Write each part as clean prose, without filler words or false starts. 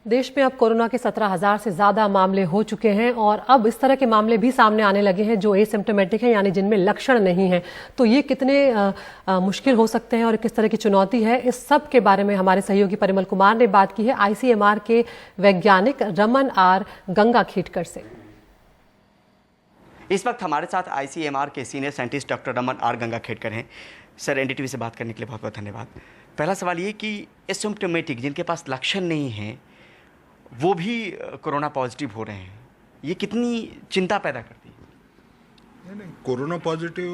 देश में अब कोरोना के 17,000 से ज्यादा मामले हो चुके हैं और अब इस तरह के मामले भी सामने आने लगे हैं जो एसिम्प्टोमेटिक हैं, यानी जिनमें लक्षण नहीं हैं। तो ये कितने मुश्किल हो सकते हैं और किस तरह की चुनौती है, इस सब के बारे में हमारे सहयोगी परिमल कुमार ने बात की है आईसीएमआर के वैज्ञानिक रमन आर गंगाखेडकर से। इस वक्त हमारे साथ आईसीएमआर के senior scientist doctor Raman R Gangakhedkar हैं। सर, एनडीटीवी से बात करने के लिए बहुत बहुत धन्यवाद। पहला सवाल ये कि एसिम्प्टोमेटिक जिनके पास लक्षण नहीं हैं वो भी कोरोना पॉजिटिव हो रहे हैं, ये कितनी चिंता पैदा करती है? नहीं, कोरोना पॉजिटिव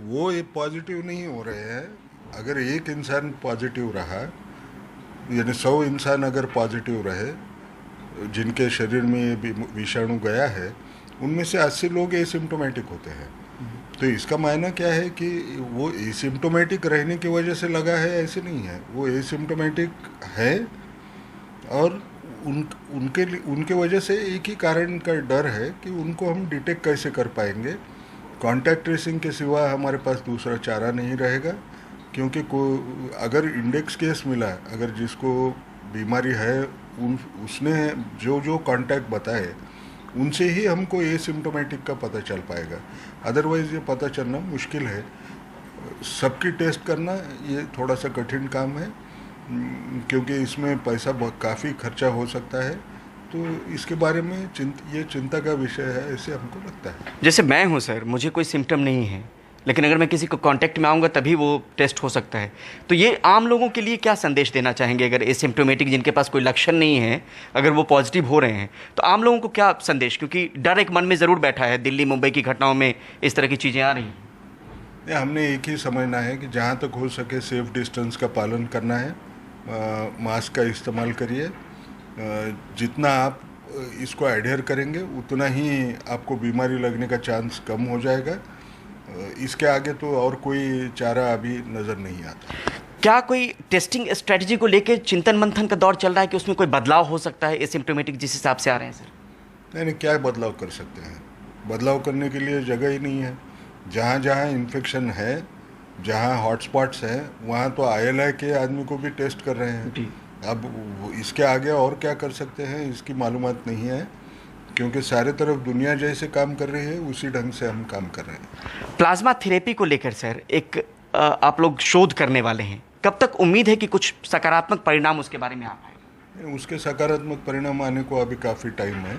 वो पॉजिटिव नहीं हो रहे हैं। अगर एक इंसान पॉजिटिव रहा, यानी 100 इंसान अगर पॉजिटिव रहे जिनके शरीर में ये विषाणु गया है, उनमें से 80 लोग एसिम्प्टोमेटिक होते हैं। तो इसका मायना क्या है कि वो एसिम्प्टोमेटिक रहने की वजह से लगा है, ऐसे नहीं है। वो एसिम्प्टोमेटिक है और उनके वजह से एक ही कारण का डर है कि उनको हम डिटेक्ट कैसे कर पाएंगे। कॉन्टैक्ट ट्रेसिंग के सिवा हमारे पास दूसरा चारा नहीं रहेगा, क्योंकि अगर इंडेक्स केस मिला, अगर जिसको बीमारी है उसने जो कॉन्टैक्ट बताए उनसे ही हमको एसिम्प्टोमेटिक का पता चल पाएगा। अदरवाइज़ ये पता चलना मुश्किल है। सबकी टेस्ट करना ये थोड़ा सा कठिन काम है, क्योंकि इसमें पैसा काफ़ी खर्चा हो सकता है। तो इसके बारे में ये चिंता का विषय है, ऐसे हमको लगता है। जैसे मैं हूँ सर, मुझे कोई सिम्टम नहीं है, लेकिन अगर मैं किसी को कांटेक्ट में आऊँगा तभी वो टेस्ट हो सकता है। तो ये आम लोगों के लिए क्या संदेश देना चाहेंगे? अगर एसिम्प्टोमेटिक जिनके पास कोई लक्षण नहीं है अगर वो पॉजिटिव हो रहे हैं तो आम लोगों को क्या संदेश? क्योंकि डर एक मन में ज़रूर बैठा है, दिल्ली मुंबई की घटनाओं में इस तरह की चीज़ें आ रही हैं। हमने एक ही समझना है कि जहाँ तक हो सके सेफ डिस्टेंस का पालन करना है, मास्क का इस्तेमाल करिए। जितना आप इसको एडहेयर करेंगे उतना ही आपको बीमारी लगने का चांस कम हो जाएगा। इसके आगे तो और कोई चारा अभी नज़र नहीं आता। क्या कोई टेस्टिंग स्ट्रेटजी को लेकर चिंतन मंथन का दौर चल रहा है कि उसमें कोई बदलाव हो सकता है एसिम्प्टोमेटिक जिस हिसाब से आ रहे हैं? सर नहीं, क्या बदलाव कर सकते हैं? बदलाव करने के लिए जगह ही नहीं है। जहाँ जहाँ इन्फेक्शन है, जहाँ हॉटस्पॉट्स हैं, वहाँ तो ILI के आदमी को भी टेस्ट कर रहे हैं। अब इसके आगे और क्या कर सकते हैं इसकी मालूमात नहीं है, क्योंकि सारे तरफ दुनिया जैसे काम कर रही है उसी ढंग से हम काम कर रहे हैं। प्लाज्मा थेरेपी को लेकर सर एक आप लोग शोध करने वाले हैं, कब तक उम्मीद है कि कुछ सकारात्मक परिणाम उसके बारे में आ पाएगा? उसके सकारात्मक परिणाम आने को अभी काफ़ी टाइम है।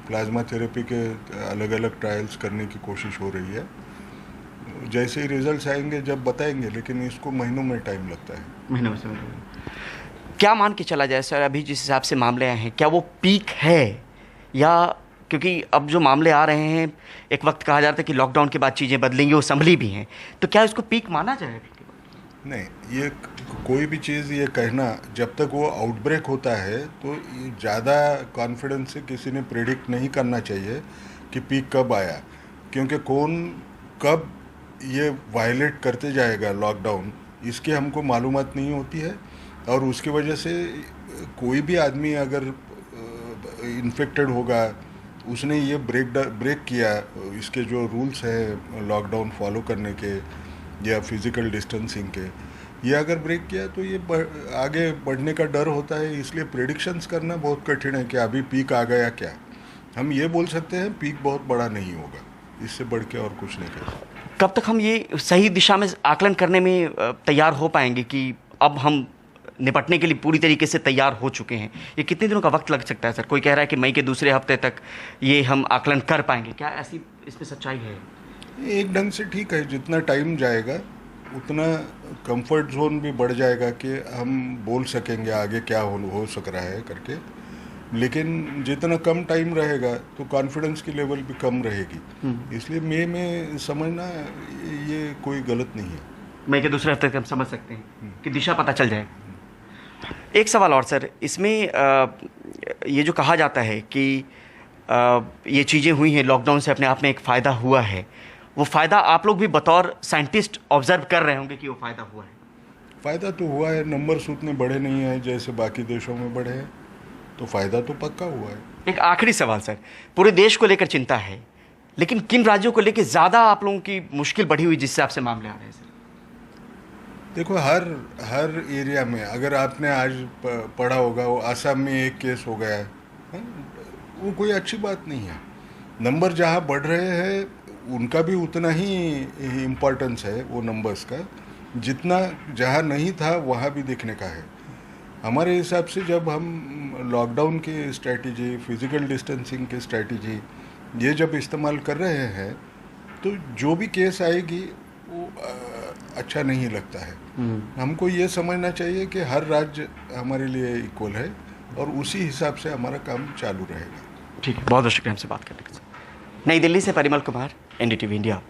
प्लाज्मा थेरेपी के अलग अलग ट्रायल्स करने की कोशिश हो रही है। जैसे ही रिजल्ट्स आएंगे जब बताएंगे, लेकिन इसको महीनों में टाइम लगता है। महीनों में। क्या मान के चला जाए सर, अभी जिस हिसाब से मामले आए हैं क्या वो पीक है, या क्योंकि अब जो मामले आ रहे हैं, एक वक्त कहा जाता है कि लॉकडाउन के बाद चीज़ें बदलेंगी, वो संभली भी हैं, तो क्या इसको पीक माना जाए? नहीं, ये कोई भी चीज़ ये कहना, जब तक वो आउटब्रेक होता है तो ज़्यादा कॉन्फिडेंस से किसी ने प्रेडिक्ट नहीं करना चाहिए कि पीक कब आया, क्योंकि कौन कब ये वायलेट करते जाएगा लॉकडाउन, इसकी हमको मालूमात नहीं होती है। और उसकी वजह से कोई भी आदमी अगर इन्फेक्टेड होगा, उसने ये ब्रेक किया, इसके जो रूल्स हैं लॉकडाउन फॉलो करने के या फिज़िकल डिस्टेंसिंग के, ये अगर ब्रेक किया तो ये आगे बढ़ने का डर होता है। इसलिए प्रेडिक्शंस करना बहुत कठिन है कि अभी पीक आ गया क्या। हम ये बोल सकते हैं पीक बहुत बड़ा नहीं होगा, इससे बढ़ के और कुछ नहीं कर सकते। कब तक हम ये सही दिशा में आकलन करने में तैयार हो पाएंगे कि अब हम निपटने के लिए पूरी तरीके से तैयार हो चुके हैं? ये कितने दिनों का वक्त लग सकता है सर? कोई कह रहा है कि मई के दूसरे हफ्ते तक ये हम आकलन कर पाएंगे, क्या ऐसी इसमें सच्चाई है? एक ढंग से ठीक है, जितना टाइम जाएगा उतना कंफर्ट जोन भी बढ़ जाएगा कि हम बोल सकेंगे आगे क्या हो सक रहा है करके। लेकिन जितना कम टाइम रहेगा तो कॉन्फिडेंस की लेवल भी कम रहेगी। इसलिए मई में समझना ये कोई गलत नहीं है। मई के दूसरे हफ्ते तक हम समझ सकते हैं कि दिशा पता चल जाए। एक सवाल और सर, इसमें ये जो कहा जाता है कि ये चीज़ें हुई हैं, लॉकडाउन से अपने आप में एक फ़ायदा हुआ है, वो फ़ायदा आप लोग भी बतौर साइंटिस्ट ऑब्जर्व कर रहे होंगे कि वो फ़ायदा हुआ है? फ़ायदा तो हुआ है, नंबर्स उतने बड़े नहीं हैं जैसे बाकी देशों में बढ़े हैं, तो फ़ायदा तो पक्का हुआ है। एक आखिरी सवाल सर, पूरे देश को लेकर चिंता है, लेकिन किन राज्यों को लेकर ज़्यादा आप लोगों की मुश्किल बढ़ी हुई जिससे आपसे मामले आ रहे हैं सर? देखो, हर एरिया में अगर आपने आज पढ़ा होगा, वो आसाम में एक केस हो गया है, हाँ, वो कोई अच्छी बात नहीं है। नंबर जहाँ बढ़ रहे हैं उनका भी उतना ही इम्पोर्टेंस है वो नंबर्स का, जितना जहाँ नहीं था वहाँ भी देखने का है। हमारे हिसाब से जब हम लॉकडाउन की स्ट्रैटेजी, फिजिकल डिस्टेंसिंग की स्ट्रैटेजी ये जब इस्तेमाल कर रहे हैं, तो जो भी केस आएगी वो अच्छा नहीं लगता है। हमको ये समझना चाहिए कि हर राज्य हमारे लिए इक्वल है और उसी हिसाब से हमारा काम चालू रहेगा। ठीक है, बहुत बहुत शुक्रिया हमसे बात करने के लिए। नई दिल्ली से परिमल कुमार, NDTV इंडिया।